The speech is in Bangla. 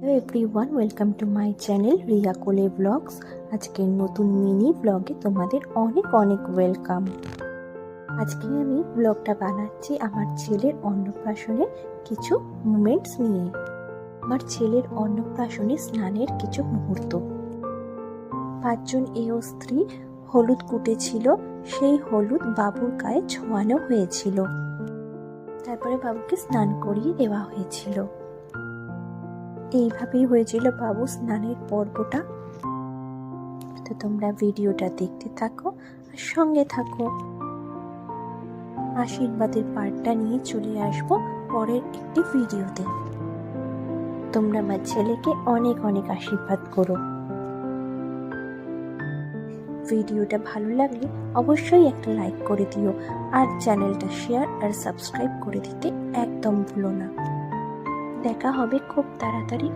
Hello everyone, welcome to my channel Riya কোলে ব্লগস। আজকের নতুন মিনি ব্লগে তোমাদের অনেক অনেক ওয়েলকাম। আজকে আমি ব্লগটা বানাচ্ছি আমার ছেলের অন্নপ্রাশনের কিছু মোমেন্টস নিয়ে। আমার ছেলের অন্নপ্রাশনে স্নানের কিছু মুহূর্ত। 5 জন এও স্ত্রী হলুদ কুটেছিল, সেই হলুদ বাবুর গায়ে ছোঁয়ানো হয়েছিল। তারপরে বাবুকে স্নান করিয়ে দেওয়া হয়েছিল। এইভাবেই হয়েছিল বাবু স্নানের পর্বটা। তো তোমরা ভিডিওটা দেখতে থাকো আর সঙ্গে থাকো। আশীর্বাদের পার্টটা নিয়ে চলে আসবো পরের একটি ভিডিওতে। তোমরা আমার ছেলেকে অনেক অনেক আশীর্বাদ করো। ভিডিওটা ভালো লাগলে অবশ্যই একটা লাইক করে দিও আর চ্যানেলটা শেয়ার আর সাবস্ক্রাইব করে দিতে একদম ভুলো না। দেখা হবে খুব তাড়াতাড়ি